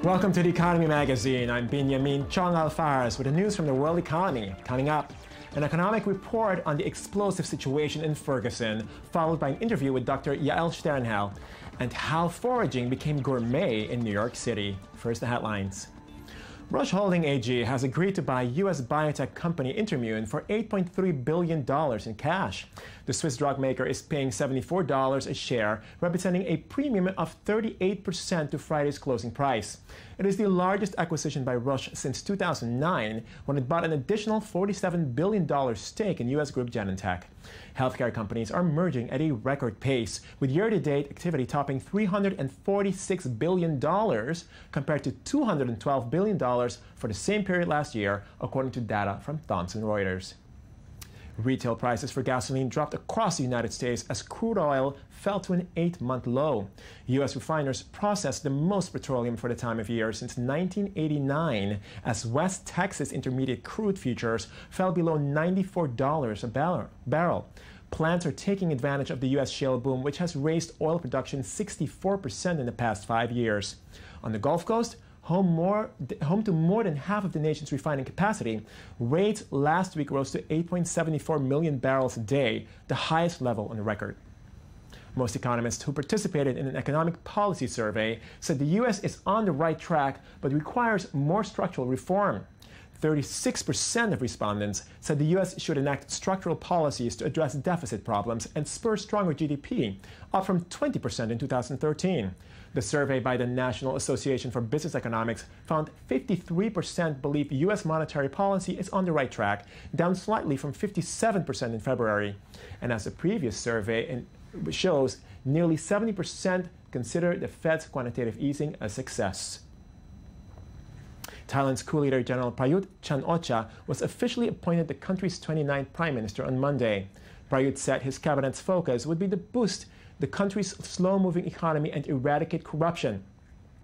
Welcome to the Economy Magazine. I'm Benjamin Chong Alfares with the news from the world economy. Coming up, an economic report on the explosive situation in Ferguson, followed by an interview with Dr. Yael Sternhell, and how foraging became gourmet in New York City. First, the headlines. Roche Holding AG has agreed to buy U.S. biotech company Intermune for $8.3 billion in cash. The Swiss drug maker is paying $74 a share, representing a premium of 38% to Friday's closing price. It is the largest acquisition by Roche since 2009, when it bought an additional $47 billion stake in U.S. group Genentech. Healthcare companies are merging at a record pace, with year-to-date activity topping $346 billion compared to $212 billion for the same period last year, according to data from Thomson Reuters. Retail prices for gasoline dropped across the United States as crude oil fell to an 8-month low. U.S. refiners processed the most petroleum for the time of year since 1989, as West Texas Intermediate crude futures fell below $94 a barrel. Plants are taking advantage of the U.S. shale boom, which has raised oil production 64% in the past 5 years. On the Gulf Coast, home to more than half of the nation's refining capacity, rates last week rose to 8.74 million barrels a day, the highest level on record. Most economists who participated in an economic policy survey said the U.S. is on the right track but requires more structural reform. 36% of respondents said the U.S. should enact structural policies to address deficit problems and spur stronger GDP, up from 20% in 2013. The survey by the National Association for Business Economics found 53% believe U.S. monetary policy is on the right track, down slightly from 57% in February. And as the previous survey shows, nearly 70% consider the Fed's quantitative easing a success. Thailand's coup leader General Prayut Chan-o-cha was officially appointed the country's 29th prime minister on Monday. Prayut said his cabinet's focus would be to boost the country's slow-moving economy and eradicate corruption.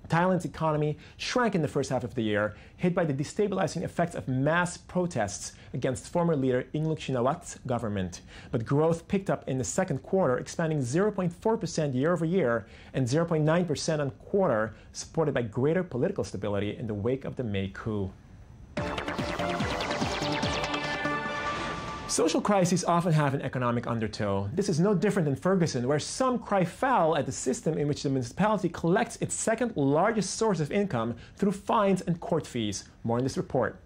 Thailand's economy shrank in the first half of the year, hit by the destabilizing effects of mass protests against former leader Yingluck Shinawat's government. But growth picked up in the second quarter, expanding 0.4% year-over-year and 0.9% on quarter, supported by greater political stability in the wake of the May coup. Social crises often have an economic undertow. This is no different than Ferguson, where some cry foul at the system in which the municipality collects its second largest source of income through fines and court fees. More in this report.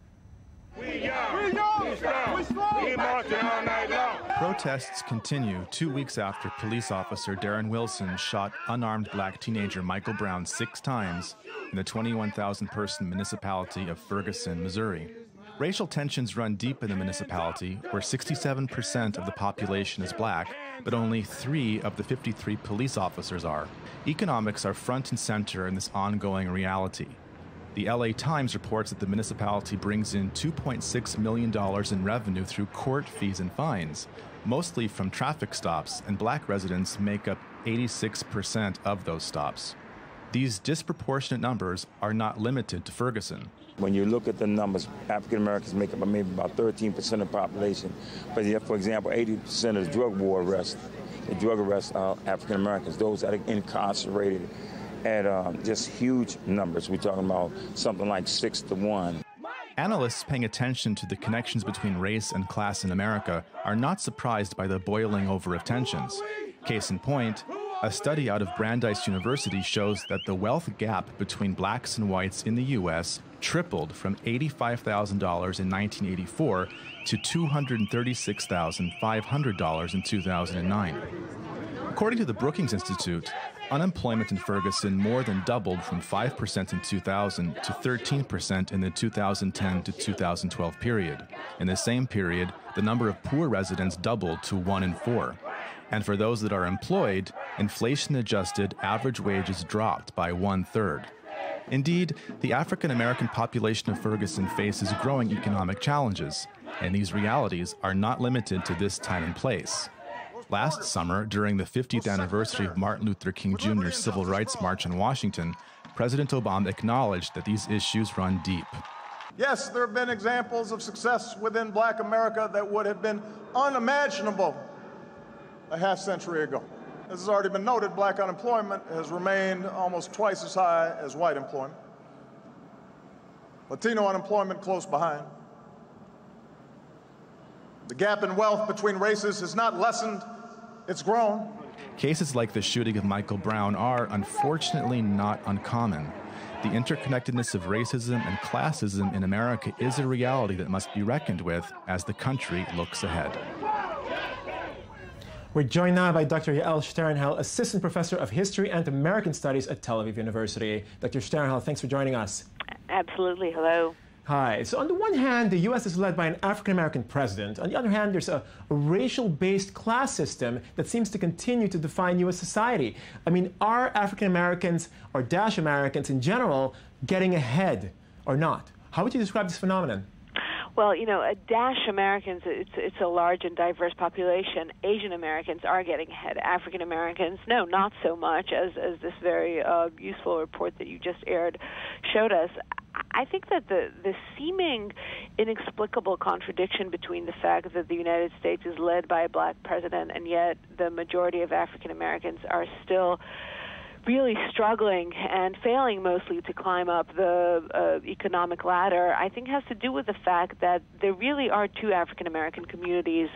Protests continue 2 weeks after police officer Darren Wilson shot unarmed black teenager Michael Brown 6 times in the 21,000-person municipality of Ferguson, Missouri. Racial tensions run deep in the municipality, where 67% of the population is black, but only 3 of the 53 police officers are. Economics are front and center in this ongoing reality. The LA Times reports that the municipality brings in $2.6 million in revenue through court fees and fines, mostly from traffic stops, and black residents make up 86% of those stops. These disproportionate numbers are not limited to Ferguson. When you look at the numbers, African Americans make up maybe about 13% of the population. But yet, for example, 80% of the drug war arrests, are African Americans, those that are incarcerated at just huge numbers. We're talking about something like 6 to 1. Analysts paying attention to the connections between race and class in America are not surprised by the boiling over of tensions. Case in point, a study out of Brandeis University shows that the wealth gap between blacks and whites in the U.S. tripled from $85,000 in 1984 to $236,500 in 2009. According to the Brookings Institute, unemployment in Ferguson more than doubled from 5% in 2000 to 13% in the 2010 to 2012 period. In the same period, the number of poor residents doubled to 1 in 4. And for those that are employed, inflation-adjusted average wages dropped by 1/3. Indeed, the African-American population of Ferguson faces growing economic challenges, and these realities are not limited to this time and place. Last summer, during the 50th anniversary of Martin Luther King Jr.'s Civil Rights March in Washington, President Obama acknowledged that these issues run deep. Yes, there have been examples of success within Black America that would have been unimaginable a half-century ago. As has already been noted, black unemployment has remained almost twice as high as white employment. Latino unemployment close behind. The gap in wealth between races has not lessened, it's grown. Cases like the shooting of Michael Brown are, unfortunately, not uncommon. The interconnectedness of racism and classism in America is a reality that must be reckoned with as the country looks ahead. We're joined now by Dr. Yael Sternhell, Assistant Professor of History and American Studies at Tel Aviv University. Dr. Sternhell, thanks for joining us. Absolutely. Hello. Hi. So on the one hand, the U.S. is led by an African-American president. On the other hand, there's a racial-based class system that seems to continue to define U.S. society. I mean, are African-Americans or Dash Americans in general getting ahead or not? How would you describe this phenomenon? Well, you know, Dash Americans, it's a large and diverse population. Asian Americans are getting ahead. African Americans, no, not so much, as this very useful report that you just aired showed us. I think that the seeming inexplicable contradiction between the fact that the United States is led by a black president and yet the majority of African Americans are still really struggling and failing mostly to climb up the economic ladder, I think has to do with the fact that there really are two African American communities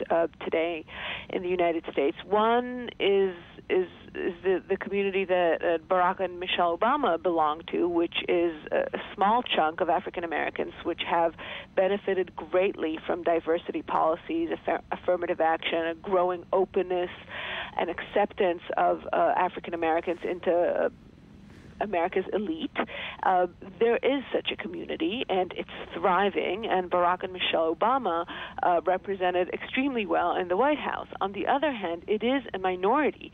today in the United States. One is the community that Barack and Michelle Obama belong to, which is a small chunk of African Americans which have benefited greatly from diversity policies, affirmative action, a growing openness and acceptance of African Americans into America's elite. There is such a community, and it's thriving, and Barack and Michelle Obama represented extremely well in the White House. On the other hand, it is a minority,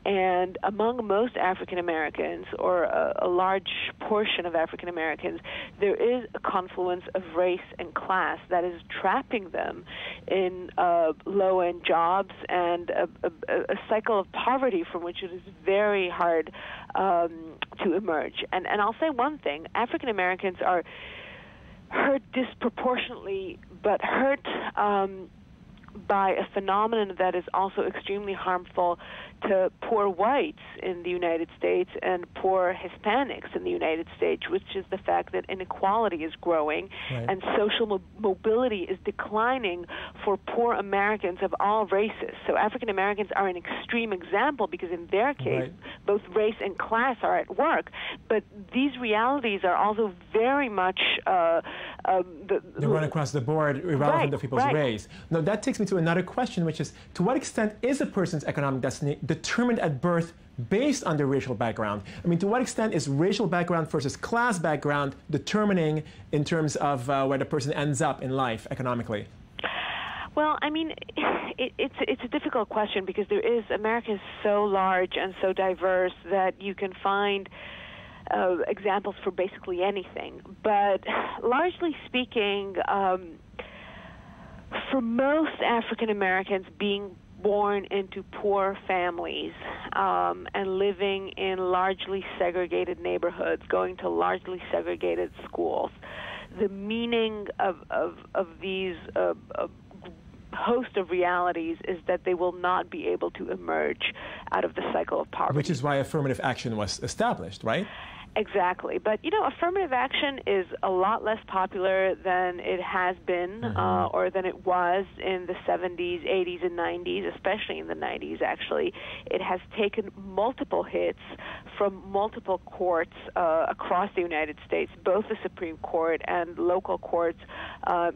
and among most African Americans, or a large portion of African Americans, there is a confluence of race and class that is trapping them in low-end jobs and a cycle of poverty from which it is very hard to emerge. And I'll say one thing, African Americans are hurt disproportionately, but hurt by a phenomenon that is also extremely harmful to poor whites in the United States and poor Hispanics in the United States, which is the fact that inequality is growing and social mobility is declining for poor Americans of all races. So African Americans are an extreme example because in their case, both race and class are at work. But these realities are also very much they run across the board, irrelevant of people's race. Now, that takes me to another question, which is, to what extent is a person's economic destiny determined at birth based on their racial background? I mean, to what extent is racial background versus class background determining in terms of where the person ends up in life economically? Well, I mean, it's a difficult question because America is so large and so diverse that you can find examples for basically anything. But largely speaking, for most African Americans, being born into poor families and living in largely segregated neighborhoods, going to largely segregated schools, the meaning of these host of realities is that they will not be able to emerge out of the cycle of poverty. Which is why affirmative action was established, right? Exactly. But, you know, affirmative action is a lot less popular than it has been or than it was in the 70s, 80s, and 90s, especially in the 90s, actually. It has taken multiple hits from multiple courts across the United States, both the Supreme Court and local courts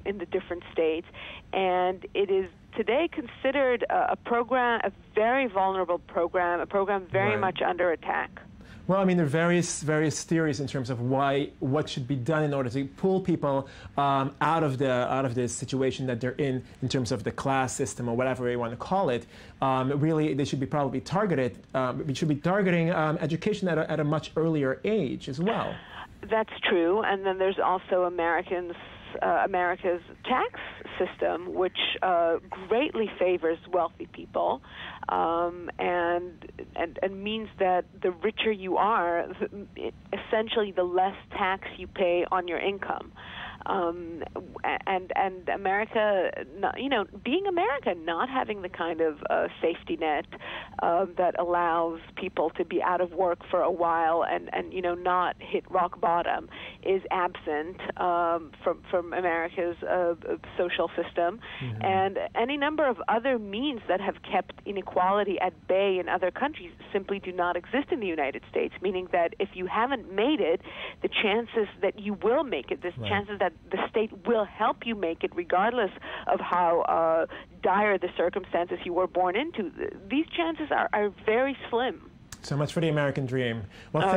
in the different states. And it is today considered a program, a very vulnerable program, a program very much under attack. Well, I mean, there are various theories in terms of what should be done in order to pull people out of the situation that they're in terms of the class system or whatever you want to call it. Really, they should be probably targeted. We should be targeting education at a much earlier age as well. That's true, and then there's also America's tax system, which greatly favors wealthy people, and means that the richer you are, essentially the less tax you pay on your income. and America, being America, not having the kind of safety net that allows people to be out of work for a while and not hit rock bottom is absent from America's social system, and any number of other means that have kept inequality at bay in other countries simply do not exist in the United States, meaning that if you haven't made it, the chances that you will make it, the chances that the state will help you make it regardless of how dire the circumstances you were born into, these chances are very slim. So much for the American dream. Well,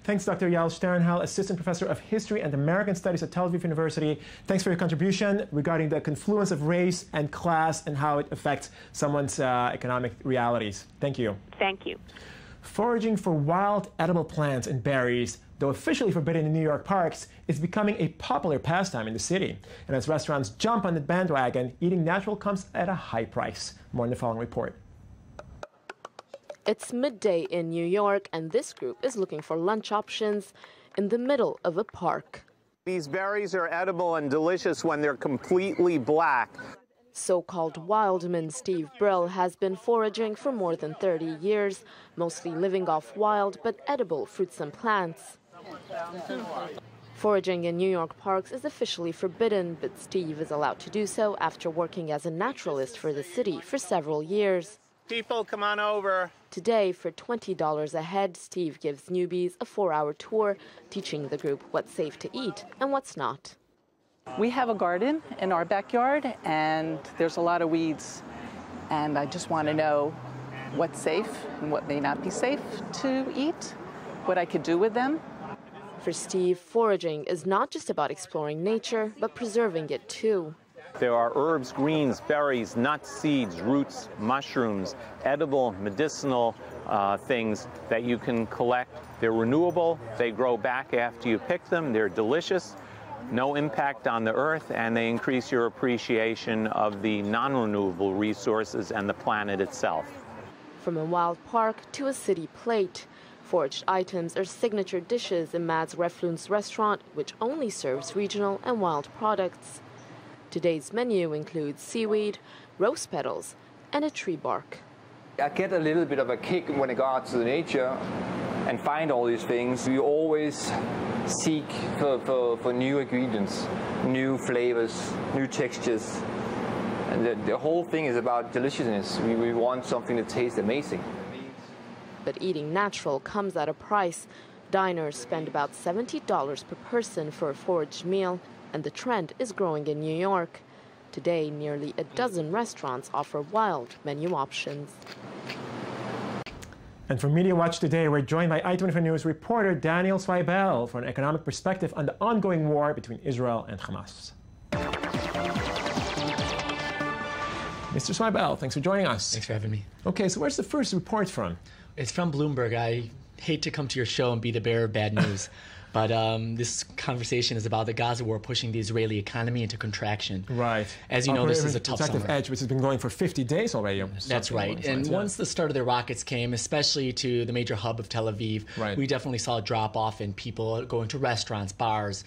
thanks, Dr. Yael Sternhell, Assistant Professor of History and American Studies at Tel Aviv University. Thanks for your contribution regarding the confluence of race and class and how it affects someone's economic realities. Thank you. Thank you. Foraging for wild edible plants and berries, though officially forbidden in New York parks, is becoming a popular pastime in the city. And as restaurants jump on the bandwagon, eating natural comes at a high price. More in the following report. It's midday in New York, and this group is looking for lunch options in the middle of a park. These berries are edible and delicious when they're completely black. So-called wildman Steve Brill has been foraging for more than 30 years, mostly living off wild but edible fruits and plants. Foraging in New York parks is officially forbidden, but Steve is allowed to do so after working as a naturalist for the city for several years. People, come on over. Today, for $20 a head, Steve gives newbies a 4-hour tour, teaching the group what's safe to eat and what's not. We have a garden in our backyard, and there's a lot of weeds. And I just want to know what's safe and what may not be safe to eat, what I could do with them. For Steve, foraging is not just about exploring nature, but preserving it too. There are herbs, greens, berries, nuts, seeds, roots, mushrooms, edible, medicinal things that you can collect. They're renewable, they grow back after you pick them, they're delicious, no impact on the earth, and they increase your appreciation of the non-renewable resources and the planet itself. From a wild park to a city plate, foraged items are signature dishes in Mads Reflund's restaurant, which only serves regional and wild products. Today's menu includes seaweed, rose petals, and a tree bark. I get a little bit of a kick when I go out to nature and find all these things. We always seek for new ingredients, new flavors, new textures. And the whole thing is about deliciousness. We want something that tastes amazing. But eating natural comes at a price. Diners spend about $70 per person for a foraged meal, and the trend is growing in New York. Today, nearly a dozen restaurants offer wild menu options. And for Media Watch today, we're joined by I-24 News reporter Daniel Zweibel for an economic perspective on the ongoing war between Israel and Hamas. Mr. Zweibel, thanks for joining us. Thanks for having me. Okay, so where's the first report from? It's from Bloomberg. I hate to come to your show and be the bearer of bad news. But this conversation is about the Gaza war pushing the Israeli economy into contraction. Right. As you know, this is a tough summer. Edge, which has been going for 50 days already. That's right. And once the start of the rockets came, especially to the major hub of Tel Aviv, we definitely saw a drop-off in people going to restaurants, bars.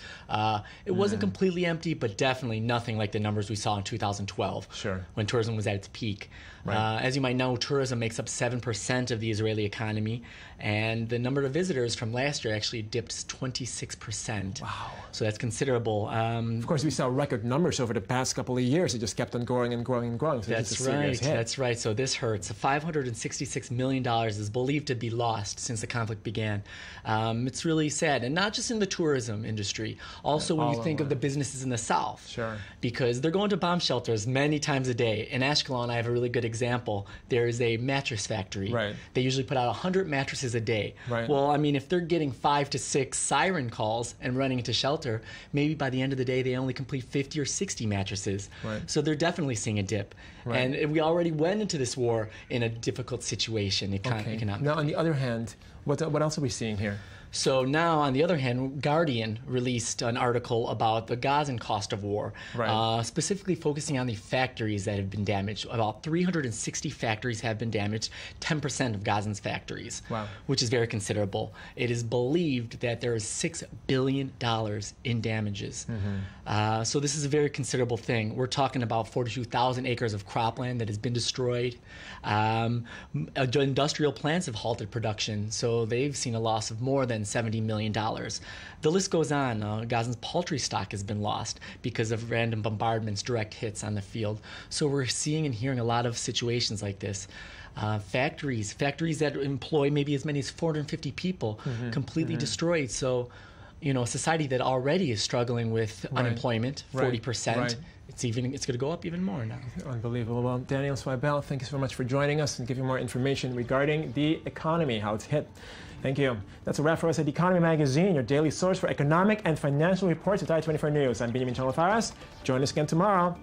It wasn't completely empty, but definitely nothing like the numbers we saw in 2012, when tourism was at its peak. As you might know, tourism makes up 7% of the Israeli economy, and the number of visitors from last year actually dipped 26%. Wow. So that's considerable. Of course, we saw record numbers over the past couple of years. It just kept on growing and growing and growing. So that's right. That's right. So this hurts. $566 million is believed to be lost since the conflict began. It's really sad. And not just in the tourism industry. Also, when you think of the businesses in the South. Because they're going to bomb shelters many times a day. In Ashkelon, I have a really good example. There is a mattress factory. They usually put out 100 mattresses a day. Well, I mean, if they're getting 5 to 6 siren calls and running into shelter, maybe by the end of the day they only complete 50 or 60 mattresses. So they're definitely seeing a dip. And we already went into this war in a difficult situation economically. Now, on the other hand, what else are we seeing here? So now, on the other hand, Guardian released an article about the Gazan cost of war, specifically focusing on the factories that have been damaged. About 360 factories have been damaged, 10% of Gazan's factories, which is very considerable. It is believed that there is $6 billion in damages. So this is a very considerable thing. We're talking about 42,000 acres of cropland that has been destroyed. Industrial plants have halted production, so they've seen a loss of more than $70 million. The list goes on. Gazan's poultry stock has been lost because of random bombardments, direct hits on the field. So we're seeing and hearing a lot of situations like this. Factories that employ maybe as many as 450 people, completely destroyed. So, you know, a society that already is struggling with unemployment, 40%. It's going to go up even more now. Unbelievable. Well, Daniel Swibel, thank you so much for joining us and giving more information regarding the economy, how it's hit. Thank you. That's a wrap for us at The Economy Magazine, your daily source for economic and financial reports at I-24 News. I'm Benjamin Chong-Faras. Join us again tomorrow.